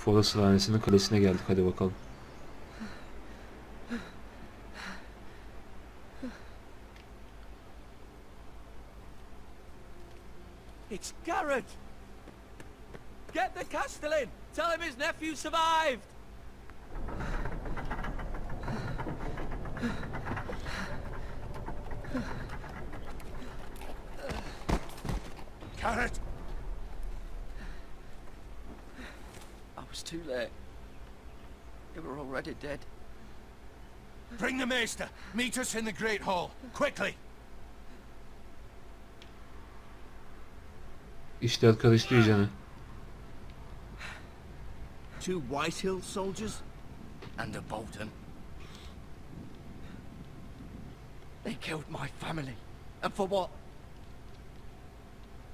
Forest hanesinin kalesine geldik. Hadi bakalım. It's Garrett! Get the Castellan! Tell him his nephew survived! Garrett! I was too late. You were already dead. Bring the maester! Meet us in the Great Hall! Quickly! İşler karıştı iyicene. Two Whitehill soldiers? And a Bolton. They killed my family. And for what?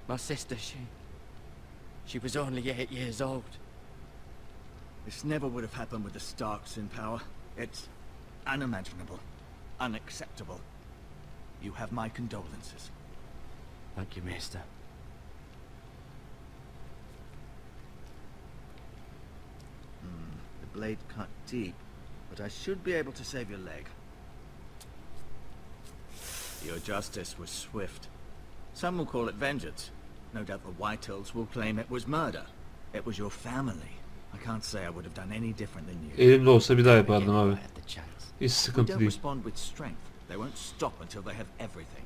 My sister, she was only 8 years old. This never would have happened with the Starks in power. It's unimaginable. Unacceptable. You have my condolences. Thank you, Maester. The blade cut deep, but I should be able to save your leg. Your justice was swift. Some will call it vengeance. No doubt the Whitehills will claim it was murder. It was your family. I can't say I would have done any different than you. Elimde olsa bir daha yapardım abi. Hiç sıkıntı Don't değil. respond with strength. They won't stop until they have everything.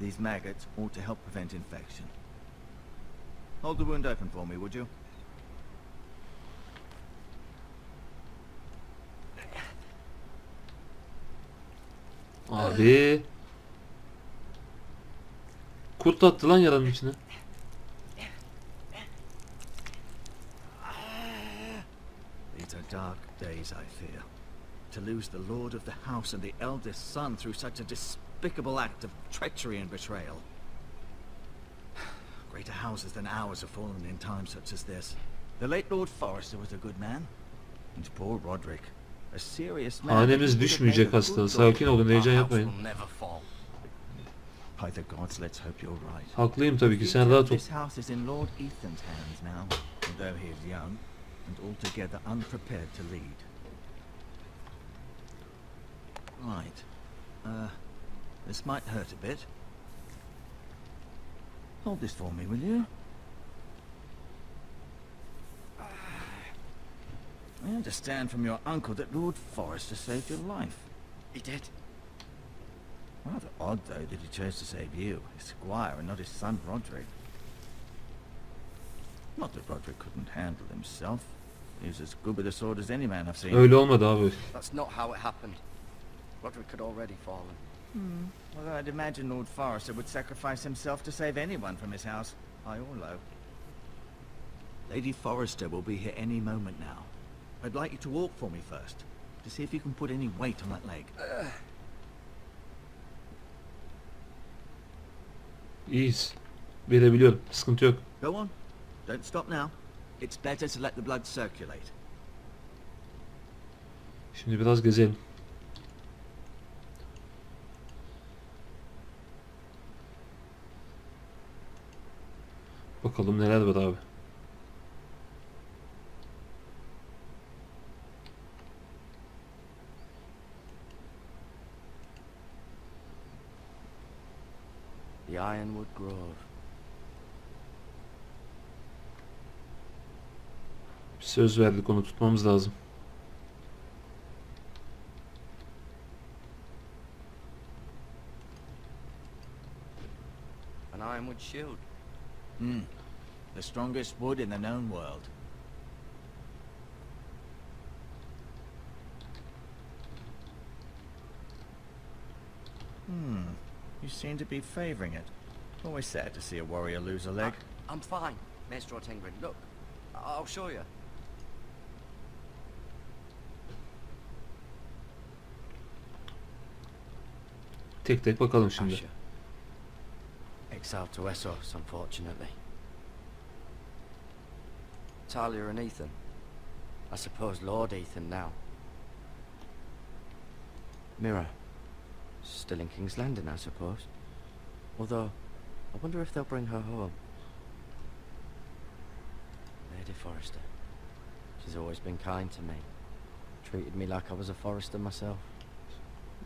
These maggots ought to help prevent infection. Hold the wound open for me, would you? Abi. Kurt attı lan yaranın içine. These are dark days, I fear. To lose the lord of the house and the eldest son through such a despicable act of treachery and betrayal. Greater houses than ours have fallen in times such as this. The late Lord Forrester was a good man. And poor Roderick, a serious man. Hanemiz düşmeyecek hasta. Sakin olun, heyecan yapmayın. By the gods, let's hope you're right. Haklıyım tabii ki. Sen rahat ol. This house is in Lord Ethan's hands now, although he is young and altogether unprepared to lead. Right. This might hurt a bit. Hold this for me, will you? I understand from your uncle that Lord Forrester saved your life. He did. Rather odd, though, that he chose to save you, his squire, and not his son Roderick. Not that Roderick couldn't handle himself. He was as good with a sword as any man I've seen. Öyle olmadı abi. That's not how it happened. Roderick had already fallen. Well, I'd imagine Lord Forrester would sacrifice himself to save anyone from his house, high or low. Lady Forrester will be here any moment now. I'd like you to walk for me first, to see if you can put any weight on that leg. İyiyiz. Verebiliyorum. Sıkıntı yok. Go on. Don't stop now. It's better to let the blood circulate. Şimdi biraz gezelim. Bakalım neler var abi. The Ironwood Grove. Bir söz verdik, onu tutmamız lazım. An ironwood shield. The strongest wood in the known world. You seem to be favoring it. Always sad to see a warrior lose a leg. I'm fine, Maester O'Tingrin. Look, I'll show you. Tek tek bakalım şimdi. Asher. Exiled to Essos, unfortunately. Talia and Ethan. I suppose Lord Ethan now. Mira. Still in King's Landing, I suppose. Although, I wonder if they'll bring her home. Lady Forrester. She's always been kind to me. Treated me like I was a Forrester myself.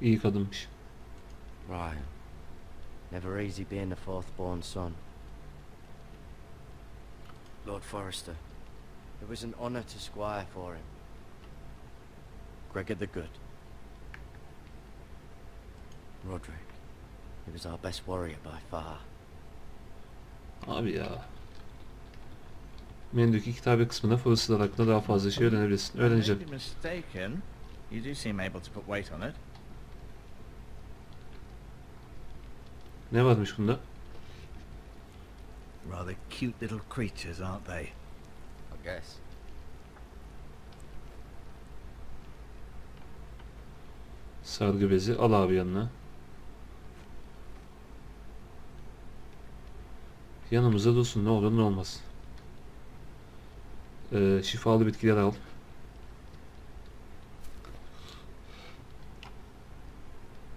İyi kadınmış. Right. Never easy being the fourth born son. Lord Forrester. It was an honour to squire for him. Gregor the Good. Roderick. He was our best warrior by far. Abi ya. Menüdeki kitabe kısmında Forrester hakkında daha fazla şey öğrenebilirsin. Öğreneceğim. Maybe mistaken. You do seem able to put weight on it. Ne varmış bunda? Rather cute little creatures, aren't they? I guess. Sargı bezi. Al abi yanına. Yanımızda dursun. Ne olur ne olmaz. Şifalı bitkiler al.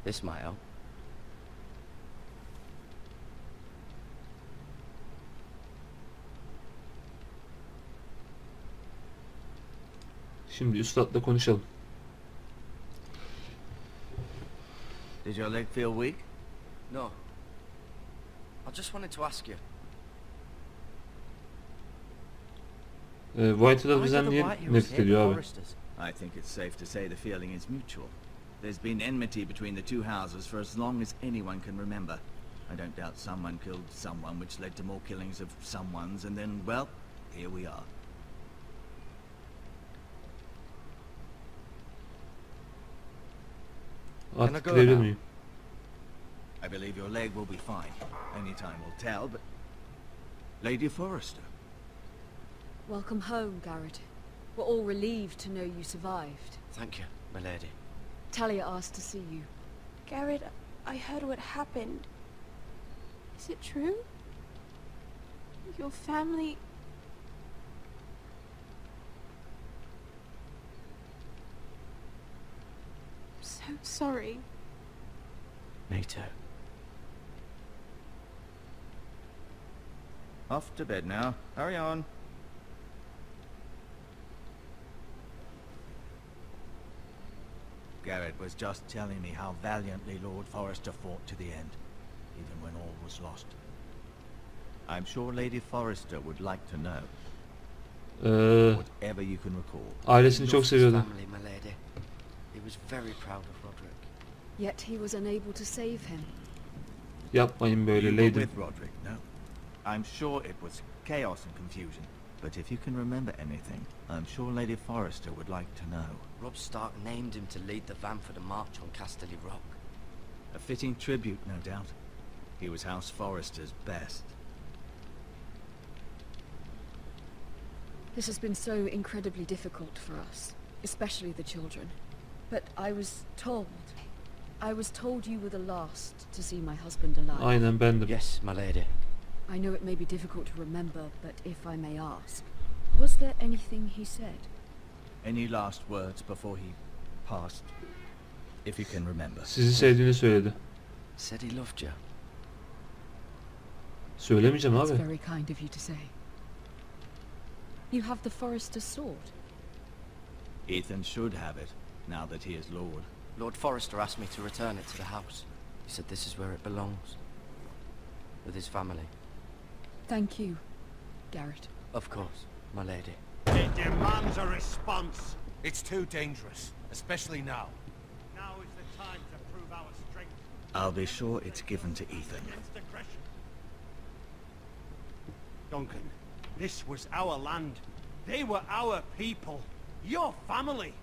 This might help. Şimdi üstadla konuşalım. Did your leg feel weak? No. I just wanted to ask you. White'lar bizden niye nefret ediyor abi? I think it's safe to say the feeling is mutual. There's been enmity between the two houses for as long as anyone can remember. I don't doubt someone killed someone, which led to more killings of someones, and then, well, here we are. Artık gidebilir miyim? I believe your leg will be fine. Only time will tell, but... Lady Forrester. Welcome home, Garrett. We're all relieved to know you survived. Thank you, my lady. Talia asked to see you. Garrett, I heard what happened. Is it true? Your family... I'm so sorry. Me too. Off to bed now. Hurry on. Garrett was just telling me how valiantly Lord Forrester fought to the end, even when all was lost. I'm sure Lady Forrester would like to know. Whatever you can recall. Ailesini çok seviyordu. Family, my lady. He was very proud of Roderick. Yet he was unable to save him. Yapmayın böyle You were lady. with Roderick, no? I'm sure it was chaos and confusion. But if you can remember anything, I'm sure Lady Forrester would like to know. Robb Stark named him to lead the van for the march on Casterly Rock. A fitting tribute, no doubt. He was House Forrester's best. This has been so incredibly difficult for us, especially the children. But I was told you were the last to see my husband alive. Aynen bendim. Yes, my lady. I know it may be difficult to remember, but if I may ask, was there anything he said? Any last words before he passed? If you can remember. Sizi sevdiğini söyledi. Said he loved you. Söylemeyeceğim That's abi. very kind of you to say. You have the Forrester's sword. Ethan should have it, now that he is Lord. Lord Forrester asked me to return it to the house. He said this is where it belongs. With his family. Thank you, Garrett. Of course, my lady. It demands a response. It's too dangerous, especially now. Now is the time to prove our strength. I'll be sure it's given to Ethan. Against aggression. Duncan, this was our land. They were our people. Your family.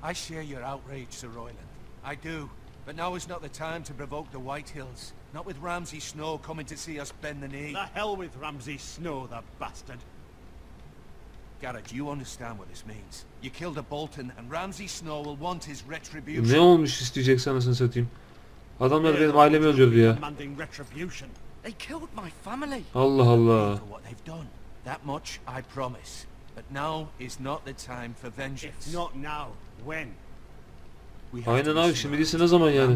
I share your outrage, Sir Royland. I do. But now is not the time to provoke the Whitehills. Not with Ramsay Snow coming to see us bend the knee. The hell with Ramsay Snow, the bastard. Garrett, you understand what this means. You killed a Bolton and Ramsay Snow will want his retribution. Ne olmuş isteyecek anasını satayım. Adamlar benim ailemi öldürdü ya. They killed my family. Allah Allah. For what they've done. That much I promise. But now is not the time for vengeance. If not now, when? Aynen abi, şimdi değilse ne zaman yani?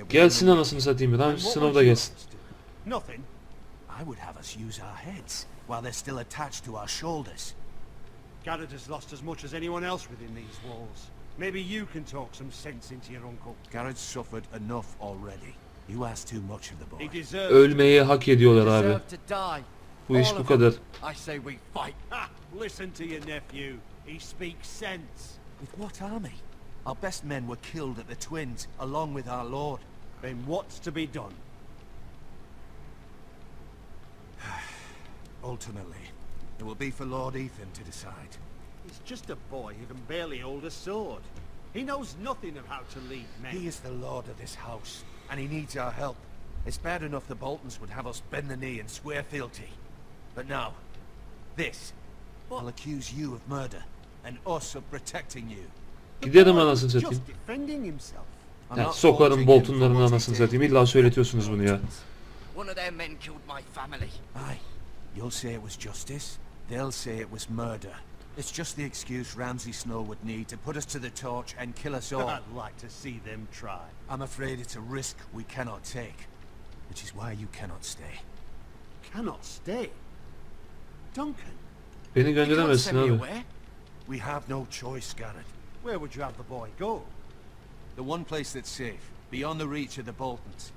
Gelsin anasını satayım. Ramsay Snow da gelsin. Nothing. I would have us use our heads. while they're still attached to our shoulders. Garrett has lost as much as anyone else within these walls. Maybe you can talk some sense into your uncle. Garrett's suffered enough already. You ask too much of the boy. He deserves Ölmeyi hak ediyorlar abi. Deserve to die. Bu iş All bu of them. kadar. I say we fight. Ha! Listen to your nephew. He speaks sense. With what army? Our best men were killed at the Twins, along with our lord. Then what's to be done? Ultimately, it will be for Lord Ethan to decide. He's just a boy who can barely hold a sword. He knows nothing of how to lead men. He is the lord of this house, and he needs our help. It's bad enough the Boltons would have us bend the knee and swear fealty. But now, this. I'll accuse you of murder, and us of protecting you. Giderim anasını satayım. Just defending himself. I'm Ya, not sokarım faulting him Bolton'ların for what he anasını did. satayım. İlla söyletiyorsunuz bunu ya. One of their men killed my family. Aye, you'll say it was justice. They'll say it was murder. It's just the excuse Ramsay Snow would need to put us to the torch and kill us all. I'd like to see them try. I'm afraid it's a risk we cannot take, which is why you cannot stay. Cannot stay. Duncan, Beni You can't gönderemezsin send me abi. away. We have no choice, Garrett. where would you have the boy go? The one place that's safe, beyond the reach of the Boltons.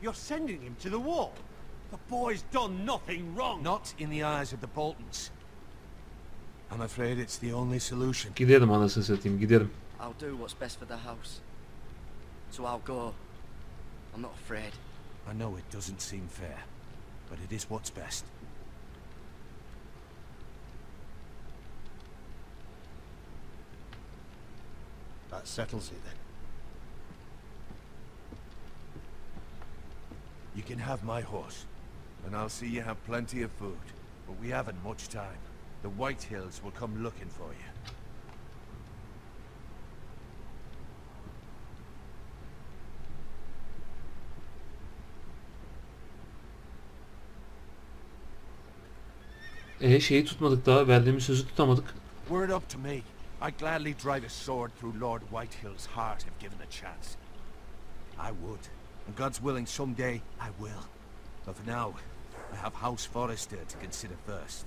You're sending him to the wall. The boy's done nothing wrong. Not in the eyes of the Boltons. I'm afraid it's the only solution. Giderim anasını satayım, giderim. I'll do what's best for the house. So I'll go. I'm not afraid. I know it doesn't seem fair, but it is what's best. That settles it then. You can have my horse, and I'll see you have plenty of food. But we haven't much time. The White Hills will come looking for you. Şeyi tutmadık daha. Verdiğimiz sözü tutamadık. Were it up to me, I'd gladly drive a sword through Lord Whitehill's heart if given a chance. I would, and God's willing someday I will. But for now, I have House Forrester to consider first.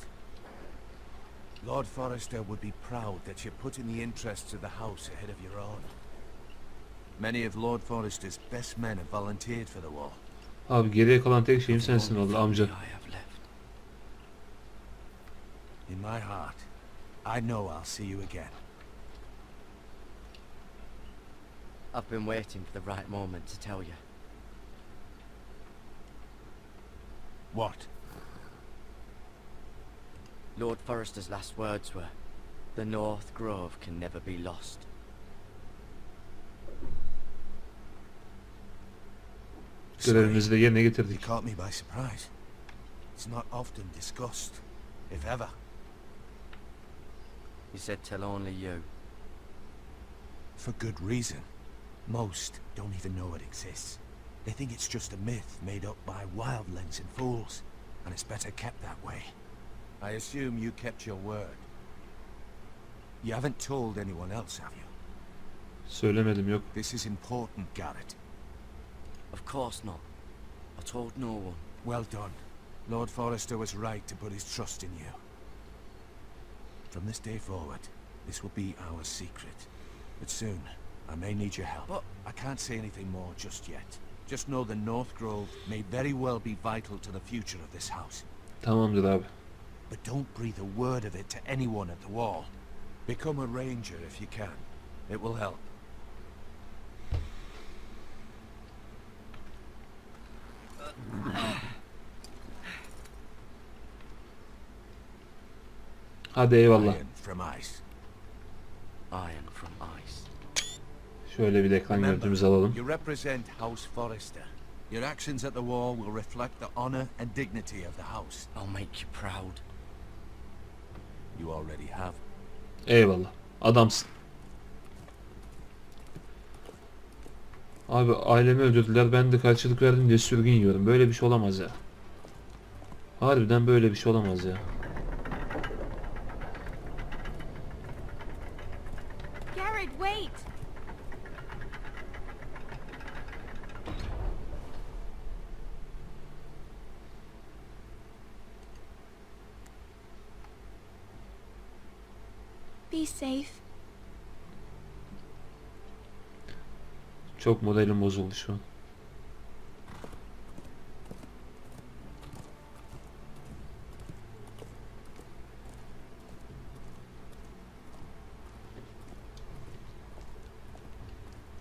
Lord Forrester would be proud that you're putting the interests of the house ahead of your own. Many of Lord Forrester's best men have volunteered for the war. Abi geriye kalan tek şeyim sensin The only oldu amca. family I have left. In my heart, I know I'll see you again. I've been waiting for the right moment to tell you. What? Lord Forrester's last words were, "The North Grove can never be lost." Görevimizi de yerine You getirdik. caught me by surprise. It's not often discussed, if ever. He said tell only you. For good reason. Most don't even know it exists. They think it's just a myth made up by wildlings and fools, and it's better kept that way. I assume you kept your word. You haven't told anyone else, have you? Söylemedim, yok. This is important, Garrett. Of course not. I told no one. Well done. Lord Forrester was right to put his trust in you. From this day forward, this will be our secret. But soon, I may need your help. But I can't say anything more just yet. Just know the North Grove may very well be vital to the future of this house. Tamamdır abi. But don't breathe a word of it to anyone at the wall. Become a ranger if you can. It will help. Hadi eyvallah. Iron from ice. iron from ice. Şöyle bir de ekran Remember, görüntümüzü alalım. you represent House Forrester. Your actions at the wall will reflect the honor and dignity of the house. I'll make you proud. You already have. Eyvallah. Adamsın. Abi ailemi öldürdüler. Ben de karşılık verdim diye sürgün yiyorum. Böyle bir şey olamaz ya. Harbiden böyle bir şey olamaz ya. Garrett, wait! Be safe. Çok modelim bozuldu şu an.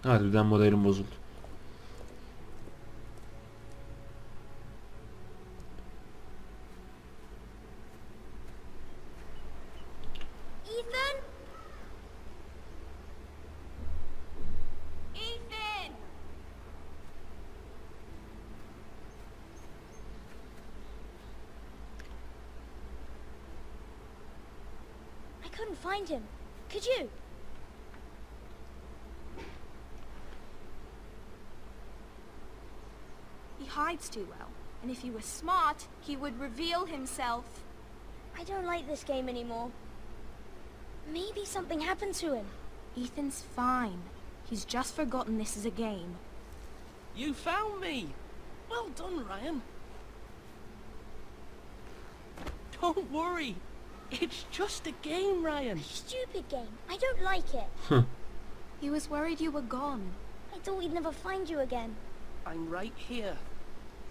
Harbiden modelim bozuldu. Ethan? Ethan! I couldn't find him. Could you? He hides too well, and if he were smart, he would reveal himself. I don't like this game anymore. Maybe something happened to him. Ethan's fine. He's just forgotten this is a game. You found me! Well done, Ryan. Don't worry. It's just a game, Ryan. Stupid game. I don't like it. He was worried you were gone. I thought we'd never find you again. I'm right here.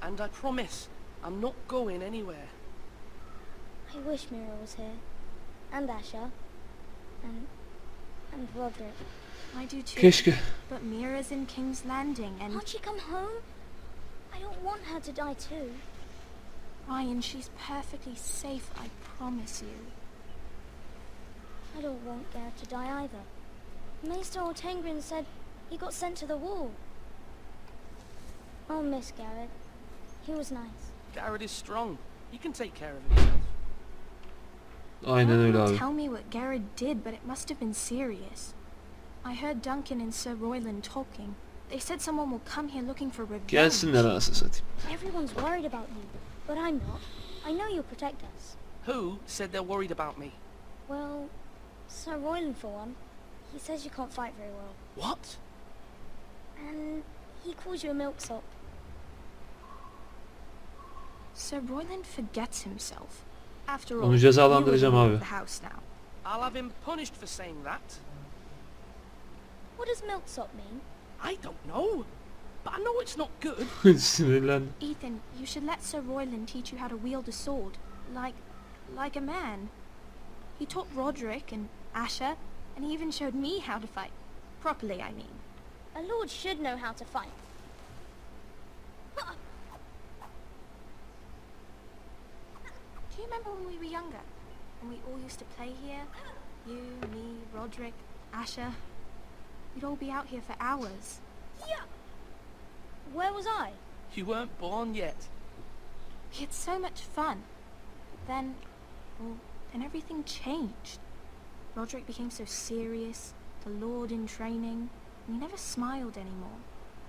And I promise, I'm not going anywhere. I wish Mira was here. And Asher. And Roderick. I do too. Keşke. But Mira's in King's Landing and... Can't she come home? I don't want her to die too. Ryan, she's perfectly safe, I promise you. I don't want Garrett to die either. Maester Ortengrin said he got sent to the wall. I'll miss Garrett. He was nice. Garrett is strong. He can take care of himself. Aynen öyle abi. Tell me what Garrett did, but it must have been serious. I heard Duncan and Sir Royland talking. They said someone will come here looking for revenge. Gelsinler anasını satayım. Everyone's worried about you, but I'm not. I know you'll protect us. Who said they're worried about me? Well, Sir Royland for one. He says you can't fight very well. What? And he calls you a milksop. Sir Royland forgets himself. After all, Onu cezalandıracağım you are abi. the house now. I'll have him punished for saying that. What does milksop mean? I don't know. But I know it's not good. Sinirlendim. Ethan, you should let Sir Royland teach you how to wield a sword. Like a man. He taught Roderick and Asher, and he even showed me how to fight. Properly, I mean. A lord should know how to fight. Do you remember when we were younger? When we all used to play here? You, me, Roderick, Asher. We'd all be out here for hours. Yeah. Where was I? You weren't born yet. We had so much fun. But then everything changed. Roderick became so serious, the Lord in training, and he never smiled anymore.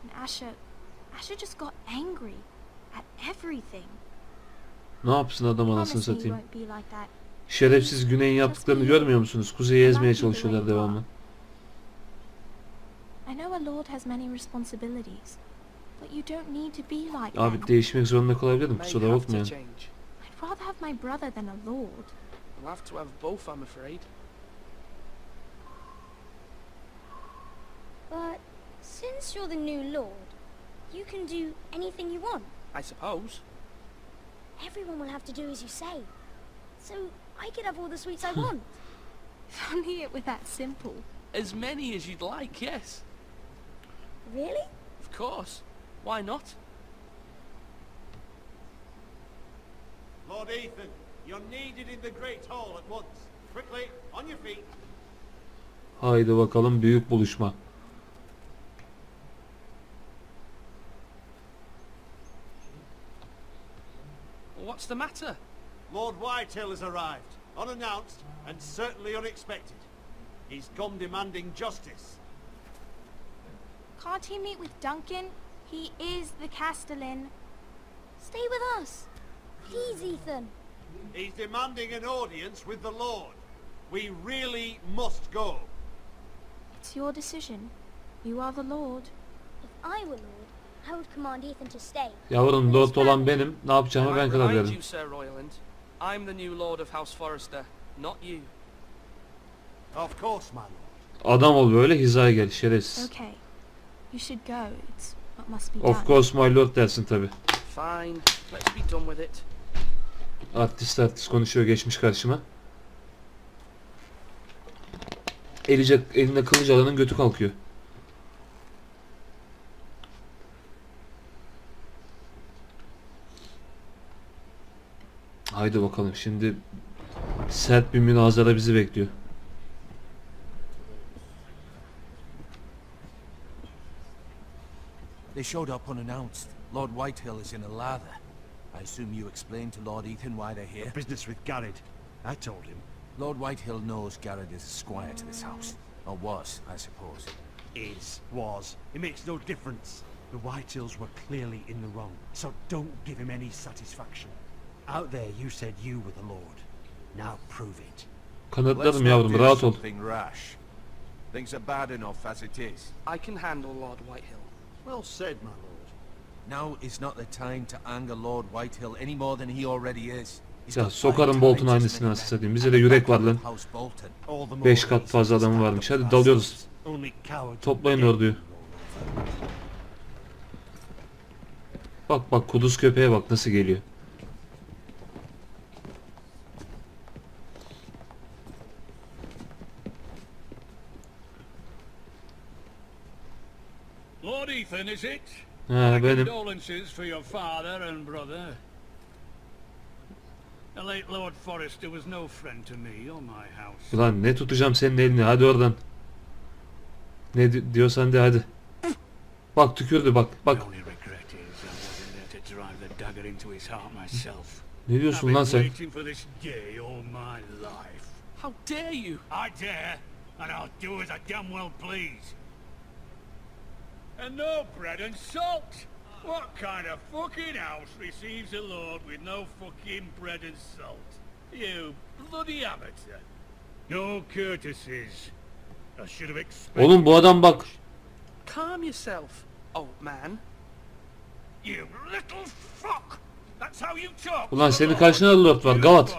And Asher just got angry at everything. Ne yapsın adam anasını Promise me you satayım. won't be like that. Şerefsiz Güney'in yaptıklarını görmüyor musunuz? Kuzey'i ezmeye çalışıyorlar devamlı. I know a lord has many responsibilities, but you don't need to be like them. Abi değişmek zorunda kalabilirim. May Kusura have to bakmayın. change. I'd rather have my brother than a lord. We'll have to have both, I'm afraid. But since you're the new lord, you can do anything you want. I suppose. Everyone will have to do as you say. So I could have all the sweets I want. If only it were that simple. As many as you'd like, yes. Really? Of course. Why not? Lord Ethan, you're needed in the Great Hall at once. Quickly, on your feet. Haydi bakalım büyük buluşma. What's the matter? Lord Whitehill has arrived, unannounced and certainly unexpected. He's come demanding justice. Can't he meet with Duncan? He is the Castellan. Stay with us. Please, Ethan. He's demanding an audience with the Lord. We really must go. It's your decision. You are the lord. If I were lord, I would command Ethan to stay. Yavrum lord olan benim. Ne yapacağımı I ben might karar remind veririm. you, Sir Royland. I'm the new Lord of House Forrester, not you. Of course, my lord. Adam ol böyle, hizaya gel şerefsiz. Okay. You should go. It's what must be done. Of course my lord dersin tabi. Fine. Let's be done with it. Artist konuşuyor, geçmiş karşıma. Eline kılıç alanın götü kalkıyor. Haydi bakalım, şimdi sert bir münazara bizi bekliyor. They showed up unannounced. Lord Whitehill is in a lather. I assume you explained to Lord Ethan why they're here? Business with Garrett. I told him. Lord Whitehill knows Garrett is a squire to this house. Or was, I suppose. Was. It makes no difference. The Whitehills were clearly in the wrong, so don't give him any satisfaction. Out there you said you were the Lord. Now prove it. Kanıtladım yavrum, rahat ol. Rash. Things are bad enough as it is. I can handle Lord Whitehill. Well said, my lord. Now is not the time to anger Lord Whitehill any more than he already is. Ya sokarım Bolt'un aynısını nasıl satayım. Bize de yürek var lan. 5 kat fazla adamı varmış. Hadi dalıyoruz. Toplayın orduyu. Bak bak, kuduz köpeğe bak nasıl geliyor. Lord Ethan, is it? Ha, benim. Condolences for your father and brother. The late Lord Forrester was no friend to me or my house. Ulan ne tutacağım senin elini, hadi oradan. Ne diyorsan de hadi. Bak tükürdü, bak bak. Ne diyorsun lan sen? How dare you? I dare, and I'll do as I damn well please. And no bread and salt. What kind of fucking house receives a lord with no fucking bread and salt? You bloody amateur. No courtesies. I should have expected. Oğlum bu adam bak. Calm yourself, old man. You little fuck. That's how you talk. Ulan senin karşında da lord var, gavat.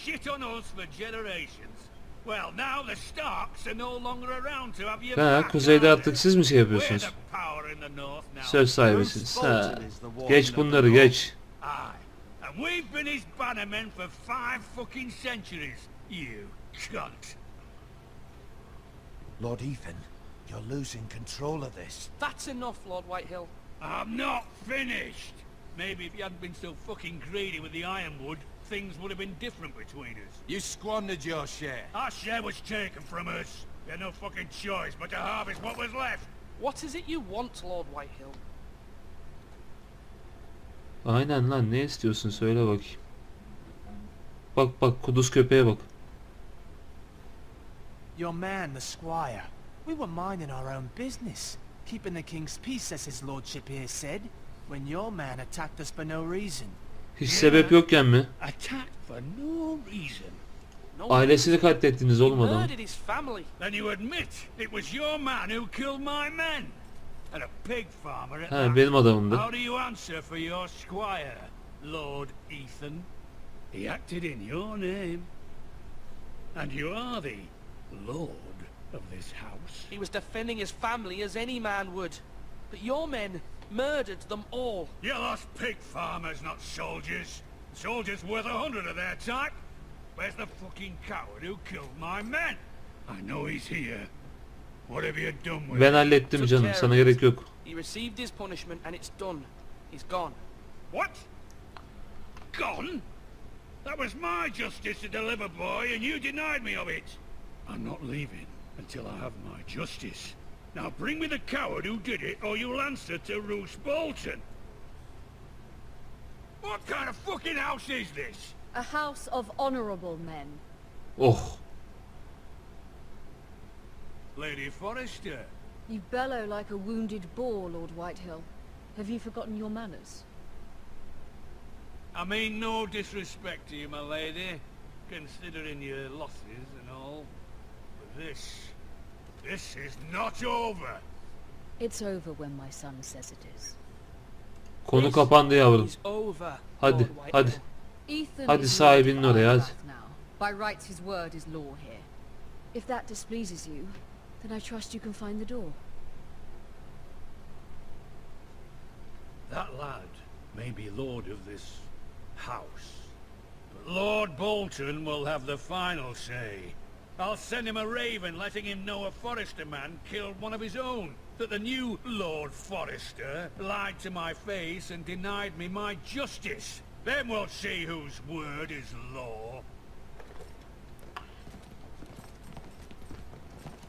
Shit on us for generations. Well, now the Starks are no longer around to have you Ha, back. kuzeyde artık siz mi şey yapıyorsunuz? Söz sahibisiniz. Ha, geç bunları, geç. And we've been his bannermen for 5 fucking centuries. You cunt. Lord Ethan, you're losing control of this. That's enough, Lord Whitehill. I'm not finished. Maybe if you hadn't been so fucking greedy with the ironwood, things would have been different between us. You squandered your share. Our share was taken from us. We had no fucking choice but to harvest what was left. What is it you want, Lord Whitehill? Aynen lan, ne istiyorsun söyle bakayım. Bak bak, kuduz köpeğe bak. Your man, the squire. We were minding our own business, keeping the king's peace, as his lordship here said, when your man attacked us for no reason. Hiç sebep yokken mi? Attacked for no reason. Ailesini katlettiniz oğlum adam. Then you admit it was your man who killed my men. And a pig farmer at Ha, benim adamımdı. How do you answer for your squire, Lord Ethan? He acted in your name. And you are the lord of this house. He was defending his family as any man would. But your men murdered them all. You lost pig farmers, not soldiers. Soldiers worth 100 of their type. Where's the fucking coward who killed my men? I know he's here. What have you done with Ben hallettim canım, sana gerek yok. He received his punishment and it's done. He's gone. What? Gone? That was my justice to deliver, boy, and you denied me of it. I'm not leaving until I have my justice. Now bring me the coward who did it, or you'll answer to Roose Bolton. What kind of fucking house is this? A house of honorable men. Oh. Lady Forrester. You bellow like a wounded boar, Lord Whitehill. Have you forgotten your manners? I mean no disrespect to you, my lady, considering your losses and all. But this is not over. It's over when my son says it is. Konu kapandı yavrum. Hadi, hadi. Ethan Hadi is sahibinin Lord oraya hadi. now. By rights his word is law here. If that displeases you, then I trust you can find the door. That lad may be lord of this house, but Lord Bolton will have the final say. I'll send him a raven letting him know a Forrester man killed one of his own, that the new Lord Forrester lied to my face and denied me my justice. Then we'll see whose word is law.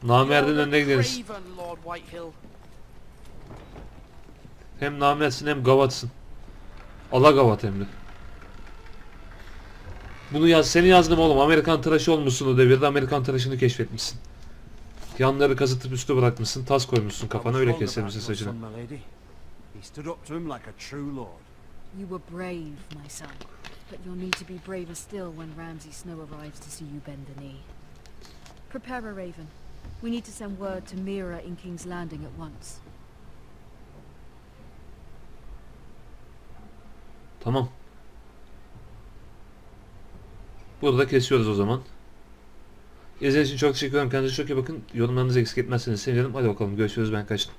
Namerdin önüne gideriz. Craven, Lord Whitehill. Hem namertsin hem gavatsın. Ala gavat hem de. Bunu yaz, seni yazdım oğlum. Amerikan tıraşı olmuşsun o devirde, Amerikan tıraşını keşfetmişsin. Yanları kazıtıp üstü bırakmışsın, tas koymuşsun kafana, öyle kesermişsin saçını. He stood up to him like a true lord. You were brave, my son. But you'll need to be braver still when Ramsay Snow arrives to see you bend the knee. Prepare a raven. We need to send word to Mira in King's Landing at once. Tamam. Burada kesiyoruz o zaman. İzlediğiniz için çok teşekkür ederim. Kendinize çok iyi bakın. Yorumlarınızı eksik etmezseniz sevinirim. Hadi bakalım, görüşürüz, ben kaçtım.